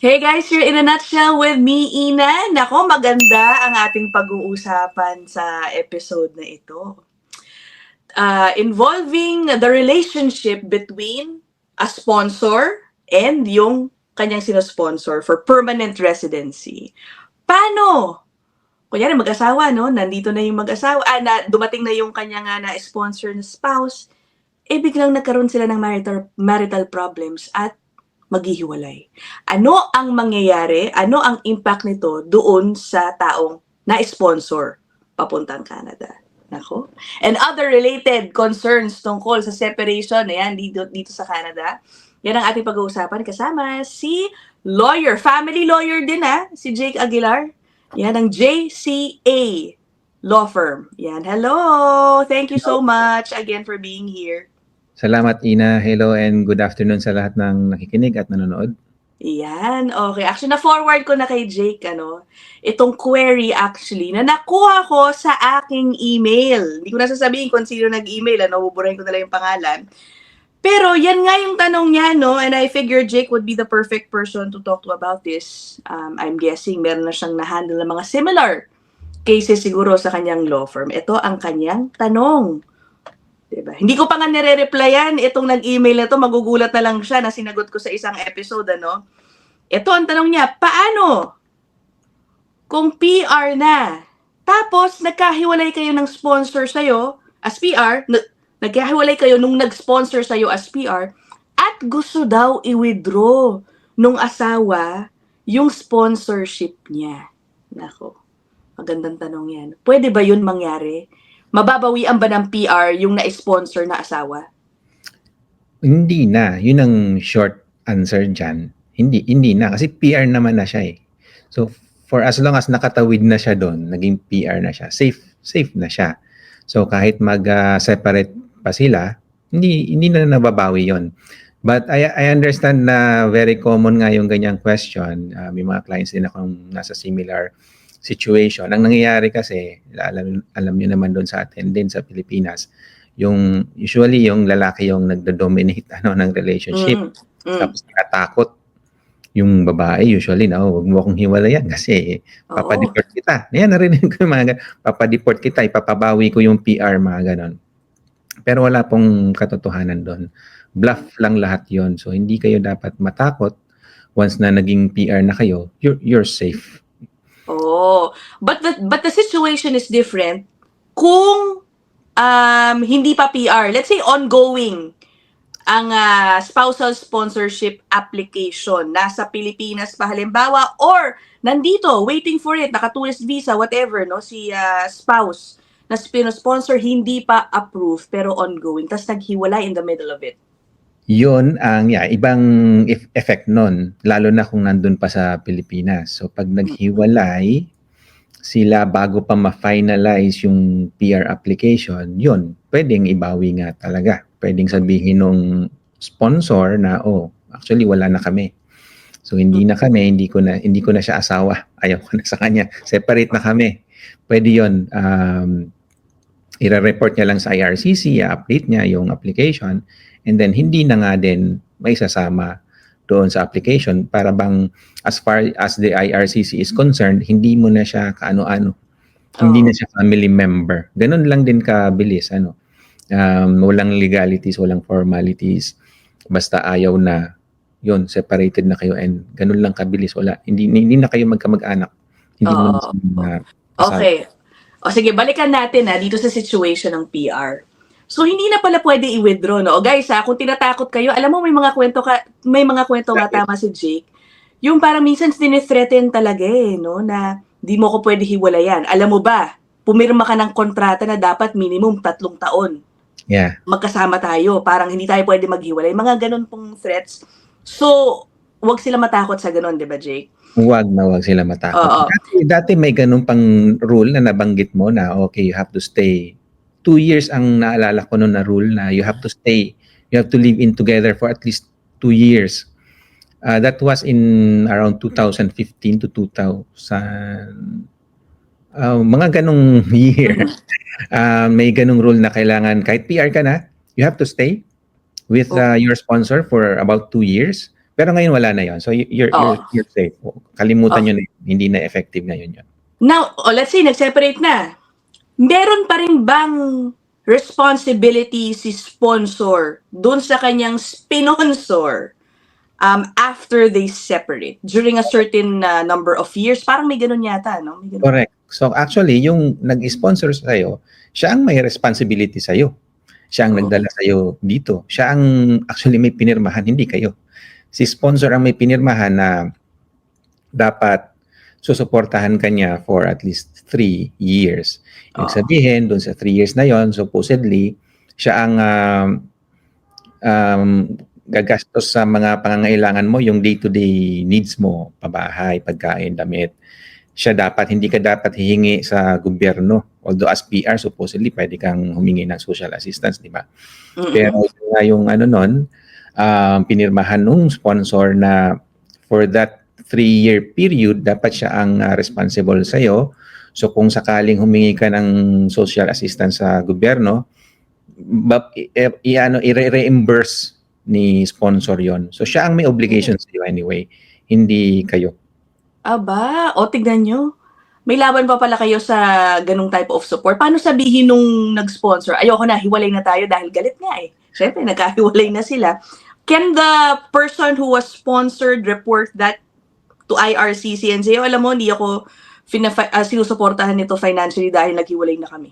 Hey guys, you're in a nutshell with me, Ina. Nako, maganda ang ating pag-uusapan sa episode na ito. Involving the relationship between a sponsor and yung kanyang sinosponsor for permanent residency. Paano? Kunyari mag-asawa, no? Nandito na yung mag-asawa, dumating na yung kanyang na-sponsor na spouse, biglang nagkaroon sila ng marital problems at maghihiwalay. Ano ang mangyayari? Ano ang impact nito doon sa taong na-sponsor papuntang Canada? Nako. And other related concerns tungkol sa separation, ayan, dito sa Canada. Yan ang ating pag-uusapan kasama si lawyer, family lawyer din si Jake Aguilar. Yan ang JCA Law Firm. Yan, hello! Thank you so much again for being here. Salamat, Ina. Hello and good afternoon sa lahat ng nakikinig at nanonood. Yan, okay. Actually, na-forward ko na kay Jake, itong query actually, na nakuha ko sa aking email. Hindi ko na sasabihin kung sino nag-email, buburahin ko na lang yung pangalan. Pero yan nga yung tanong niya, and I figured Jake would be the perfect person to talk to about this. I'm guessing meron na siyang na-handle ng mga similar cases siguro sa kanyang law firm. Ito ang kanyang tanong. Diba? Hindi ko pa nga nire-replyan itong nag-email na to, magugulat na lang siya na sinagot ko sa isang episode, Ito ang tanong niya, paano kung PR na, tapos nagkahiwalay kayo ng sponsor sa'yo as PR, nagkahiwalay kayo nung nag-sponsor sa'yo as PR, at gusto daw i-withdraw nung asawa yung sponsorship niya. Nako, magandang tanong yan. Pwede ba yun mangyari? Mababawian ba ng PR yung na-sponsor na asawa? Hindi na. Yun ang short answer dyan. Hindi na. Kasi PR naman na siya eh. So, for as long as nakatawid na siya doon, naging PR na siya, safe na siya. So, kahit mag-separate pa sila, hindi na nababawi yon. But I understand na very common nga yung ganyang question. May mga clients din akong nasa similar situation. Ang nangyayari kasi, alam niyo naman doon sa atin din sa Pilipinas, usually yung lalaki yung nagdo-dominate ng relationship. Tapos nakatakot yung babae usually, wag mo akong hiwalayan kasi papadeport kita. Yan, narinig ko yung mga papadeport kita, ipapabawi ko yung PR, mga ganon. Pero wala pong katotohanan doon. Bluff lang lahat yon. So hindi kayo dapat matakot. Once na naging PR na kayo, you're safe. Oh, but the situation is different kung hindi pa PR. Let's say ongoing ang spousal sponsorship application. Nasa Pilipinas pa halimbawa or nandito waiting for it, naka-tourist visa, whatever, si spouse na sponsor hindi pa approved pero ongoing. Tapos naghiwalay in the middle of it. Yun ang ibang effect nun, lalo na kung nandun pa sa Pilipinas. So pag naghiwalay sila bago pa ma-finalize yung PR application, yun, pwedeng ibawi nga talaga. Pwedeng sabihin nung sponsor na, actually wala na kami. So hindi na kami, hindi ko na siya asawa. Ayaw ko na sa kanya. Separate na kami. Pwede yun. I-report niya lang sa IRCC, i-update niya yung application, and then hindi na nga din may sasama doon sa application para bang as far as the IRCC is concerned, hindi mo na siya kaano-ano. Hindi na siya family member. Ganun lang din kabilis. Walang legalities, walang formalities. Basta ayaw na, yun, separated na kayo and ganun lang kabilis. Wala. Hindi na kayo magkamag-anak. Hindi mo na okay. O sige, balikan natin dito sa situation ng PR. So hindi na pala pwede i-withdraw, no? O guys, kung tinatakot kayo, alam mo may mga kwento nga tama si Jake. Yung parang minsan dinithreaten talaga no, na di mo ko pwede hiwalayan. Alam mo ba, pumirma ka ng kontrata na dapat minimum 3 taon. Yeah. Magkasama tayo, parang hindi tayo pwede maghiwalay. Mga ganun pong threats. So, wag sila matakot sa ganun, di ba, Jake? Wag sila matakot. Dati may ganun pang rule na nabanggit mo na okay, you have to stay 2 years ang naalala ko noon na rule na you have to live in together for at least 2 years. That was in around 2015 to 2000. Mga ganong year. May ganong rule na kailangan kahit PR ka na, you have to stay with your sponsor for about 2 years. Pero ngayon wala na 'yon. So Oh. you're safe. Kalimutan Okay. niyo na yun. Hindi na effective ngayon 'yon. Now, let's say nag-separate na. Meron pa rin bang responsibility si sponsor dun sa kanyang spinonsor after they separate during a certain number of years? Parang may ganun yata, no? May ganun. Correct. So actually, yung nag-sponsor sa'yo, siya ang may responsibility sa'yo. Siya ang Oo. nagdala sa'yo dito. Siya ang actually may pinirmahan, hindi kayo. Si sponsor ang may pinirmahan na dapat susuportahan ka niya for at least 3 years. Ibig Oo. sabihin, doon sa 3 years na yon, supposedly, siya ang gagastos sa mga pangangailangan mo, yung day-to-day needs mo, pabahay, pagkain, damit. Siya dapat, hindi ka dapat hihingi sa gobyerno. Although as PR, supposedly, pwede kang humingi ng social assistance, di ba? Pero yung ano nun, pinirmahan nung sponsor na for that 3-year period, dapat siya ang responsible sa'yo. So kung sakaling humingi ka ng social assistance sa gobyerno, i-reimburse ni sponsor yon. So siya ang may obligation sa'yo anyway, hindi kayo. Aba, o tignan nyo. May laban pa pala kayo sa ganung type of support. Paano sabihin nung nag-sponsor, ayoko na, hiwalay na tayo dahil galit nga eh. Siyempre, nagkahiwalay na sila. Can the person who was sponsored report that to IRCC and say, alam mo, hindi ako sinusuportahan nito financially dahil naghiwalay na kami?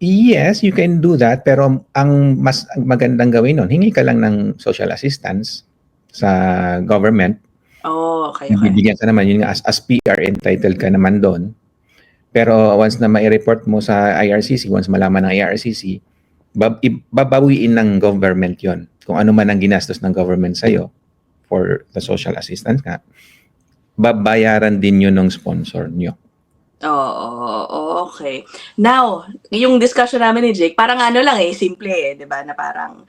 Yes, you can do that. Pero ang mas magandang gawin nun, hingi ka lang ng social assistance sa government. Oh, okay. Bibigyan ka naman, yun nga, as PR, entitled ka naman doon. Pero once na ma-report mo sa IRCC, once malaman ng IRCC, babawiin ng government yon. Kung ano man ang ginastos ng government sa'yo for the social assistance nga, babayaran din yun ng sponsor nyo. Oo, okay. Now, yung discussion namin ni Jake, parang ano lang eh, simple eh, di ba? Na parang,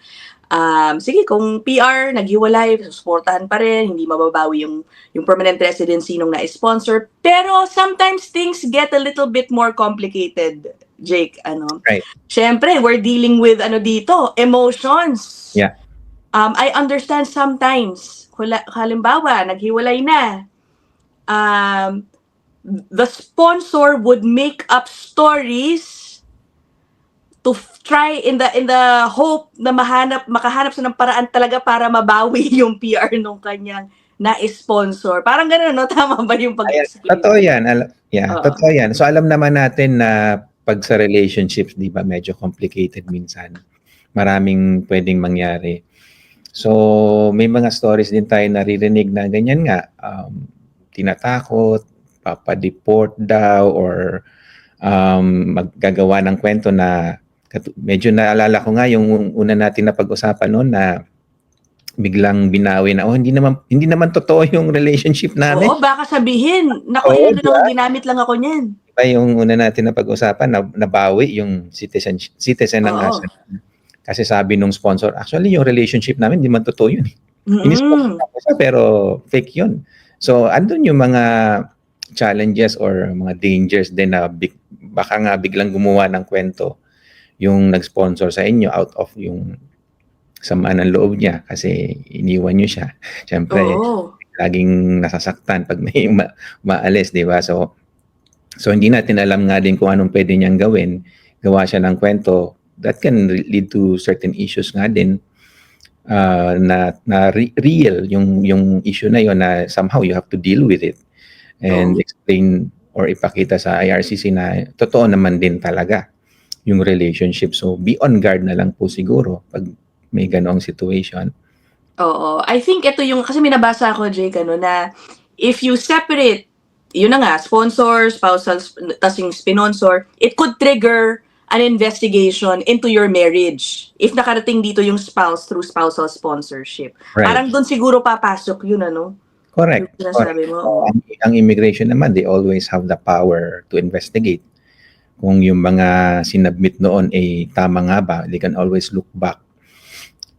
sige, kung PR, naghiwalay, susuportahan pa rin, hindi mababawi yung permanent residency nung na-sponsor. Pero sometimes things get a little bit more complicated, Jake. Right. Siyempre, we're dealing with, emotions. Yeah. I understand sometimes, halimbawa, naghiwalay na, the sponsor would make up stories to try in the hope na makahanap sa ng paraan talaga para mabawi yung PR nung kanyang na-sponsor. Parang gano'n, no? Tama ba yung pag-explain? Totoo yan. Totoo yan. So alam naman natin na pag sa relationships, di ba, medyo complicated minsan. Maraming pwedeng mangyari. So may mga stories din tayo naririnig na ganyan nga, tinatakot, papadeport daw, or maggagawa ng kwento na medyo naalala ko nga yung una natin na pag-usapan noon na biglang binawi na hindi naman totoo yung relationship namin. Oo, baka sabihin, naku, ginamit lang ako niyan. Diba yung una natin na pag-usapan na nabawi yung citizen ng asa. Kasi sabi nung sponsor, actually yung relationship namin hindi man totoo yun. Ini-sponsor ko siya pero fake yun. So andun yung mga challenges or mga dangers din na baka nga biglang gumawa ng kwento yung nag-sponsor sa inyo out of yung sama ng loob niya kasi iniwan niyo siya. Siyempre, laging nasasaktan pag may maalis, di ba? So hindi natin alam nga din kung anong pwede niyang gawin. Gawa siya ng kwento that can lead to certain issues nga din na real yung issue na yon na somehow you have to deal with it and explain or ipakita sa IRCC na totoo naman din talaga yung relationship. So be on guard na lang po siguro pag may ganoong situation. Oo. I think ito yung, kasi minabasa ako, Jake, na if you separate, yun na nga, sponsor, spousal, tas yung spinonsor, it could trigger an investigation into your marriage if nakarating dito yung spouse through spousal sponsorship. Right. Parang doon siguro papasok yun, Correct. Correct. Mo. Ang immigration naman, they always have the power to investigate. Kung yung mga sinubmit noon ay tama nga ba, they can always look back.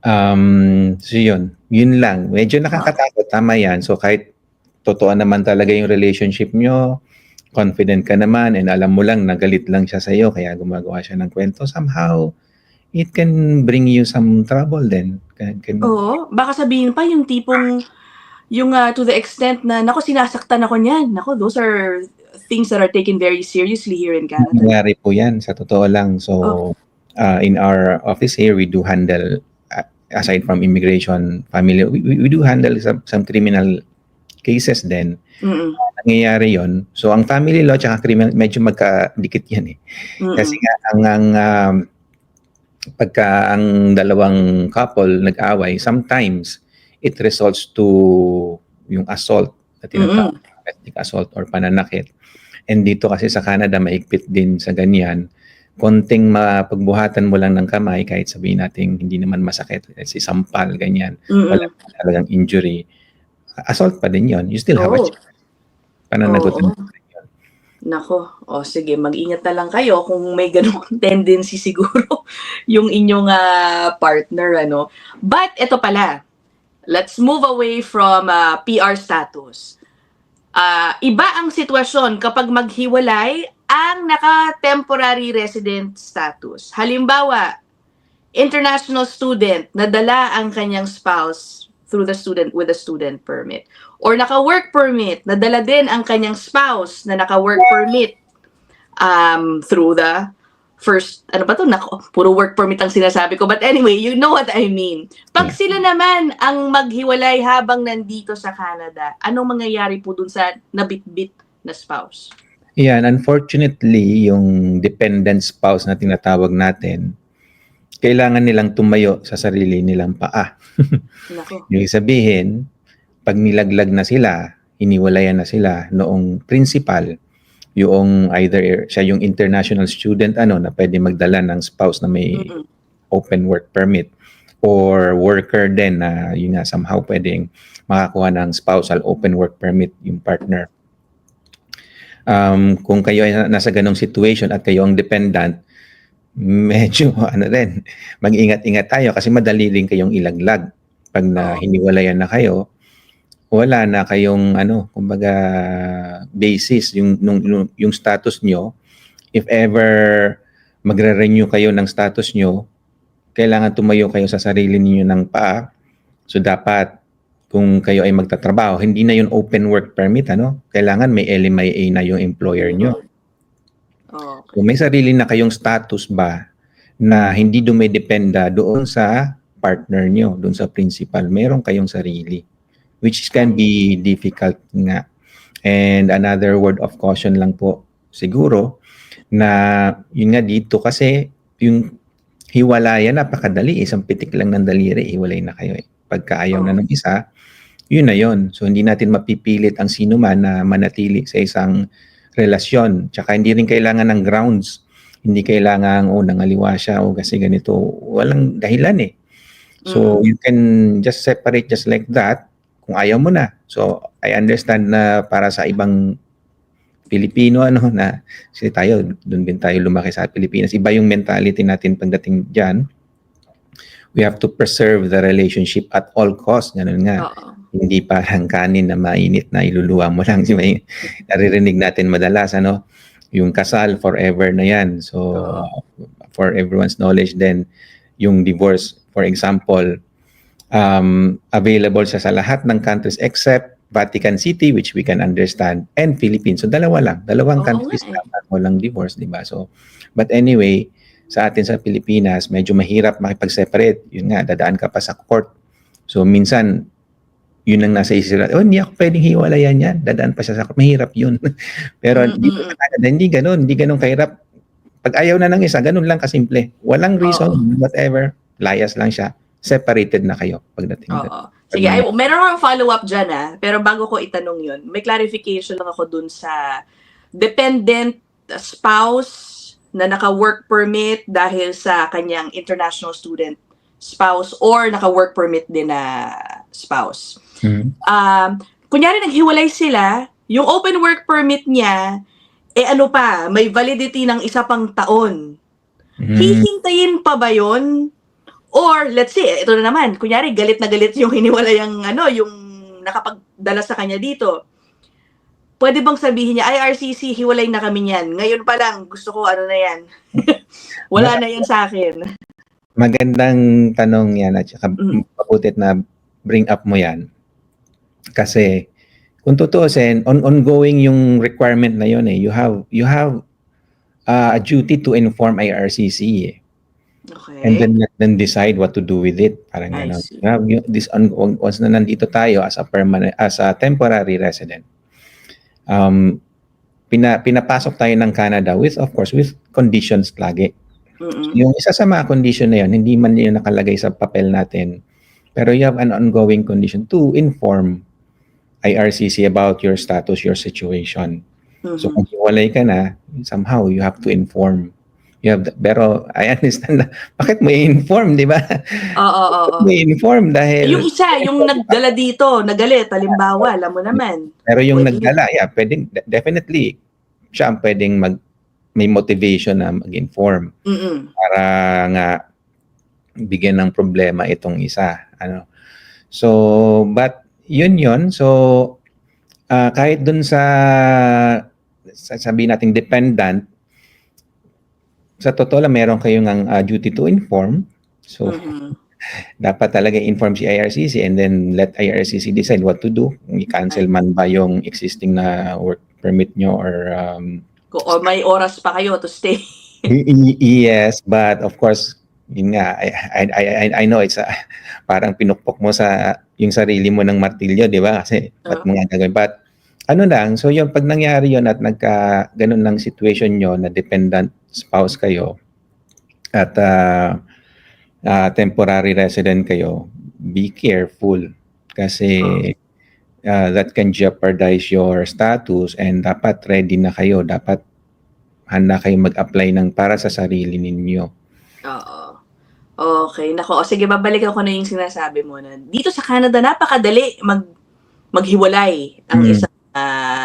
So yun lang. Medyo nakakatakot, tama yan. So kahit totoo naman talaga yung relationship nyo, confident ka naman, and alam mo lang, nagalit lang siya sa'yo, kaya gumagawa siya ng kwento, somehow, it can bring you some trouble then. Oo, baka sabihin pa yung tipong to the extent na, naku, sinasaktan ako niyan. Naku, those are things that are taken very seriously here in Canada. Nangyari po yan, sa totoo lang. So, in our office here, we do handle, aside from immigration, family, we do handle some criminal cases din. Nangyayari yon. So, ang family law at criminal, medyo magkadikit yan eh. Kasi pagka ang dalawang couple nag-away, sometimes it results to yung assault na tinatawag, domestic assault or pananakit. And dito kasi sa Canada, mahigpit din sa ganyan. Konting mapagbuhatan mo lang ng kamay, kahit sabihin natin hindi naman masakit, si sampal, ganyan, wala talagang injury, assault pa din yon. You still have a chance. Pananagot. Nako, sige, mag-ingat na lang kayo kung may ganung tendency siguro yung inyong partner, ano. But ito pala, let's move away from PR status. Iba ang sitwasyon kapag maghiwalay ang naka-temporary resident status. Halimbawa, international student na dala ang kanyang spouse through the student with a student permit. Or naka-work permit, nadala din ang kanyang spouse na naka-work permit through the first, puro work permit ang sinasabi ko. But anyway, you know what I mean. Pag sila naman ang maghiwalay habang nandito sa Canada, anong mangyayari po dun sa nabitbit na spouse? Yan, unfortunately, yung dependent spouse na tinatawag natin, kailangan nilang tumayo sa sarili nilang paa. Yung sabihin, pag nilaglag na sila, hiniwalayan na sila noong principal, yung either siya yung international student na pwede magdala ng spouse na may open work permit, or worker din na yun nga somehow pwedeng makakuha ng spousal open work permit yung partner. Kung kayo ay nasa ganong situation at kayo ang dependent, medyo rin, mag-ingat-ingat tayo kasi madali rin kayong ilaglag. Pag hiniwalayan na kayo, wala na kayong kumbaga basis yung status nyo. If ever magre-renew kayo ng status nyo, kailangan tumayo kayo sa sarili niyo ng paa. So dapat kung kayo ay magtatrabaho, hindi na yung open work permit, kailangan may LMIA na yung employer nyo. So may sarili na kayong status ba na hindi dumidependa doon sa partner nyo, doon sa principal. Meron kayong sarili, which can be difficult nga. And another word of caution lang po siguro na yun nga dito kasi yung hiwalayan napakadali, isang pitik lang ng daliri, hiwalay na kayo eh. Pagka ayaw na ng isa, yun na yun. So hindi natin mapipilit ang sino man na manatili sa isang relasyon. Tsaka hindi rin kailangan ng grounds. Hindi kailangan nangaliwa siya o kasi ganito. Walang dahilan eh. So you can just separate just like that kung ayaw mo na. So I understand na para sa ibang Pilipino na kasi tayo doon din tayo lumaki sa Pilipinas. Iba yung mentality natin pagdating diyan. We have to preserve the relationship at all costs. Ganun nga. Hindi parang kanin na mainit na iluluwa mo lang. Naririnig natin madalas yung kasal forever na yan. So for everyone's knowledge then yung divorce, for example, available siya sa lahat ng countries except Vatican City, which we can understand, and Philippines. So dalawang countries lang walang divorce, di ba? So but anyway, sa atin sa Pilipinas, medyo mahirap makipag-separate. Yun nga, dadaan ka pa sa court. So minsan yun ang nasa isip natin, hindi ako pwedeng hiwalayan yan. Dadaan pa siya sa court. Mahirap yun. Pero hindi ganun kahirap. Pag ayaw na ng isa, ganun lang kasimple. Walang reason, whatever. Layas lang siya. Separated na kayo pagdating doon. Sige, meron akong follow-up dyan pero bago ko itanong yun, may clarification lang ako dun sa dependent spouse na naka-work permit dahil sa kanyang international student spouse or naka-work permit din na spouse. Kunyari naghiwalay sila, yung open work permit niya, may validity ng isa pang taon. Hihintayin pa ba yun? Or let's say, ito na naman, kunyari galit na galit yung hiniwalay yung nakapagdala sa kanya dito. Pwede bang sabihin niya, IRCC, hiwalay na kami niyan. Ngayon pa lang, gusto ko na yan. Wala na yan sa akin. Magandang tanong yan at saka mabutit na bring up mo yan. Kasi kung tutuusin, ongoing yung requirement na yun eh. You have a duty to inform IRCC eh. And Okay. then decide what to do with it. Parang I gano'n. see. This once na nandito tayo as a temporary resident, pinapasok tayo ng Canada with conditions lagi. Yung isa sa mga condition na yun, hindi man yun nakalagay sa papel natin, pero you have an ongoing condition to inform IRCC about your status, your situation. So kung hiwalay ka na, somehow you have to inform. Pero I understand na, bakit mo i-inform, di ba? Oo. Mo i-inform dahil... Yung isa, yung nagdala dito, nagalit, halimbawa, alam mo naman. Pero yung Pwede nagdala, pwedeng, definitely, siya ang pwedeng may motivation na mag-inform para nga bigyan ng problema itong isa. So, but yun. So, kahit dun sa sabihin nating dependent, sa totoo lang meron kayong ang duty to inform. So, dapat talaga inform si IRCC and then let IRCC decide what to do. I-cancel man ba yung existing na work permit nyo or... o may oras pa kayo to stay. Yes, but of course, yun nga, I know it's parang pinukpok mo sa yung sarili mo ng martilyo, di ba? Kasi ba't mo nga gagawin? But ano lang, so yung pag nangyari yun at ganun lang situation nyo na dependent spouse kayo at temporary resident kayo, be careful kasi that can jeopardize your status and dapat ready na kayo, dapat handa kayo mag-apply ng para sa sarili ninyo. Oo. Okay, nako. Sige, babalikan ko na yung sinasabi mo na dito sa Canada napakadali maghiwalay ang isang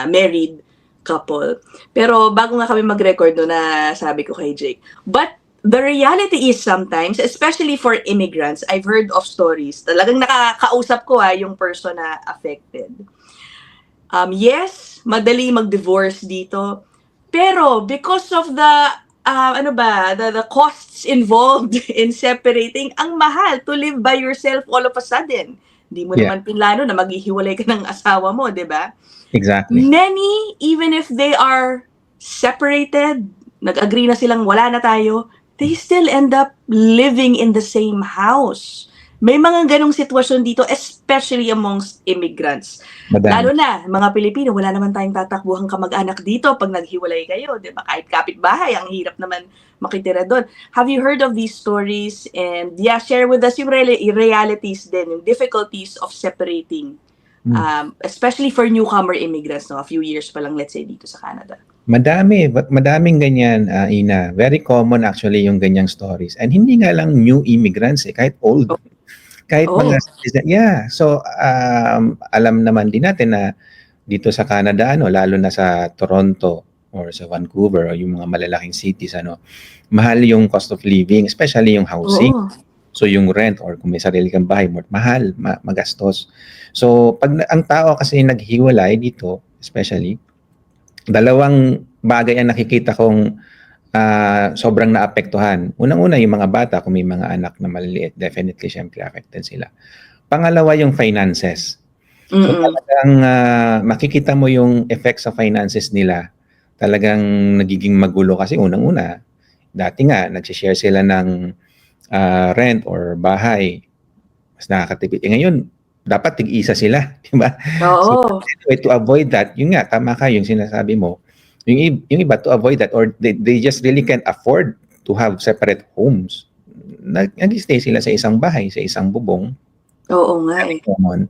married couple. Pero bago nga kami mag-record no, na sabi ko kay Jake. But the reality is sometimes, especially for immigrants, I've heard of stories. Talagang nakakausap ko yung person na affected. Yes, madali mag-divorce dito. Pero because of the the costs involved in separating, ang mahal to live by yourself all of a sudden. Hindi mo naman pinlano na maghihiwalay ka ng asawa mo, di ba? Exactly. Many, even if they are separated, nag-agree na silang wala na tayo, they still end up living in the same house. May mga ganong sitwasyon dito, especially amongst immigrants. Madami. Lalo na, mga Pilipino, wala naman tayong tatakbuhang kamag-anak dito pag naghiwalay kayo, di ba? Kahit kapitbahay, ang hirap naman makitira doon. Have you heard of these stories? And share with us yung realities din, yung difficulties of separating, especially for newcomer immigrants, no? A few years pa lang, let's say, dito sa Canada. Madaming ganyan, Ina. Very common actually yung ganyang stories. And hindi nga lang new immigrants, kahit old. Kahit mga citizen. So, alam naman din natin na dito sa Canada, lalo na sa Toronto or sa Vancouver o yung mga malalaking cities, mahal yung cost of living, especially yung housing. So, yung rent or kung may sarili kang bahay, mahal, magastos. So, pag ang tao kasi naghiwalay dito, especially, dalawang bagay ang nakikita kong sobrang naapektuhan. Unang-una, yung mga bata, kung may mga anak na maliliit, definitely, syempre, affected sila. Pangalawa, yung finances. So, talagang makikita mo yung effect sa finances nila. Talagang nagiging magulo kasi unang-una, dati nga, nagsishare sila ng rent or bahay. Mas nakakatipid. Ngayon, dapat tig-isa sila, di ba? So, anyway, to avoid that, yun nga, tama ka yung sinasabi mo, yung iba to avoid that or they just really can't afford to have separate homes. Nag-stay sila sa isang bahay, sa isang bubong. Oo nga common.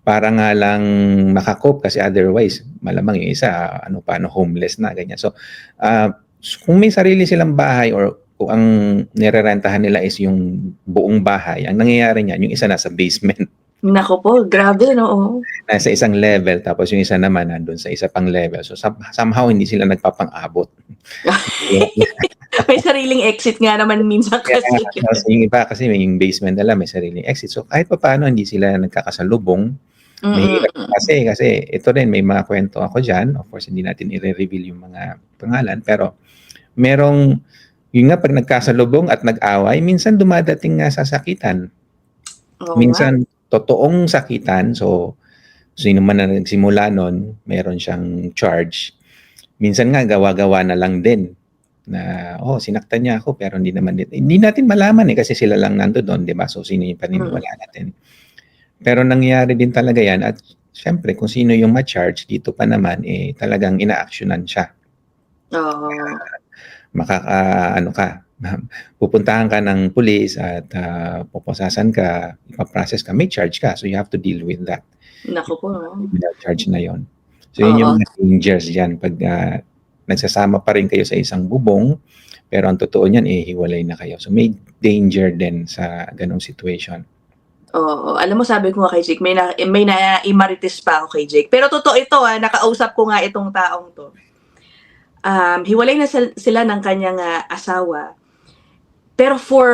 Para nga lang makakope kasi otherwise, malamang yung isa, paano homeless na, ganyan. So, kung may sarili silang bahay or kung ang nirerentahan nila is yung buong bahay, ang nangyayari niyan, yung isa nasa basement. Nako po, grabe, no? Nasa isang level, tapos yung isa naman nandun sa isa pang level. So somehow hindi sila nagpapang-abot. May sariling exit nga naman minsan kasi. Yung iba kasi yung basement nila may sariling exit. So kahit pa paano hindi sila nagkakasalubong. Mahirap kasi ito rin may mga kwento ako dyan. Of course hindi natin i-reveal yung mga pangalan pero merong Yun nga, pag nagkasalubong at nag-away, minsan dumadating nga sa sakitan. Oo nga. Minsan, totoong sakitan. So, sino man na nagsimula nun, meron siyang charge. Minsan nga, gawa-gawa na lang din. Na, sinaktan niya ako, pero hindi naman din. Hindi natin malaman kasi sila lang nando doon, di ba? So, sino yung paniniwala natin. Pero nangyayari din talaga yan. At syempre, kung sino yung ma-charge, dito pa naman, talagang ina-actionan siya. Oo. Pupuntahan ka ng pulis at pupusasan ka, ipaprocess ka, may charge ka. So, you have to deal with that. Naku po. With charge na yon. So, yun yung mga dangers dyan. Pag nagsasama pa rin kayo sa isang bubong, pero ang totoo niyan, hiwalay na kayo. So, may danger din sa ganong situation. Oo. Alam mo, sabi ko nga kay Jake, may na-imarites pa ako kay Jake. Pero totoo ito, nakausap ko nga itong taong to. Hiwalay na sila ng kanyang asawa. Pero for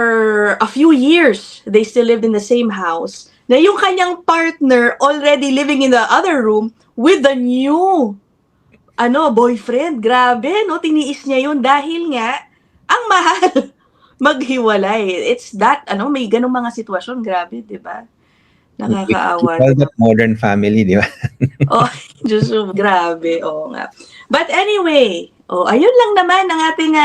a few years, they still lived in the same house. Na yung kanyang partner already living in the other room with the new boyfriend. Grabe, no? Tiniis niya yun dahil nga, ang mahal maghiwalay. It's that, may ganong mga sitwasyon. Grabe, di ba? Nakakaawa. Call that modern family, di ba? Diyos, grabe. Oo nga. But anyway, ayun lang naman ang ating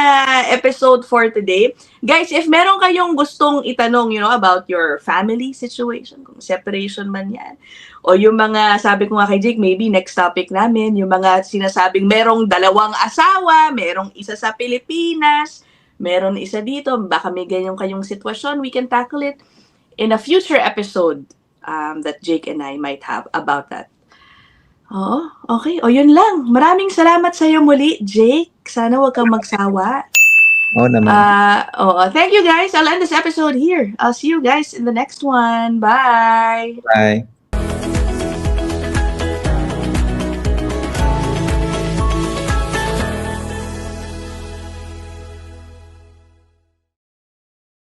episode for today. Guys, if meron kayong gustong itanong, about your family situation, kung separation man yan, o yung mga, sabi ko nga kay Jake, maybe next topic namin, yung mga sinasabing merong 2 asawa, merong isa sa Pilipinas, meron isa dito, baka may ganyan kayong sitwasyon, we can tackle it in a future episode that Jake and I might have about that. Oo, okay. Yun lang. Maraming salamat sa iyo muli, Jake. Sana wag kang magsawa. Naman. Thank you guys. I'll end this episode here. I'll see you guys in the next one. Bye. Bye.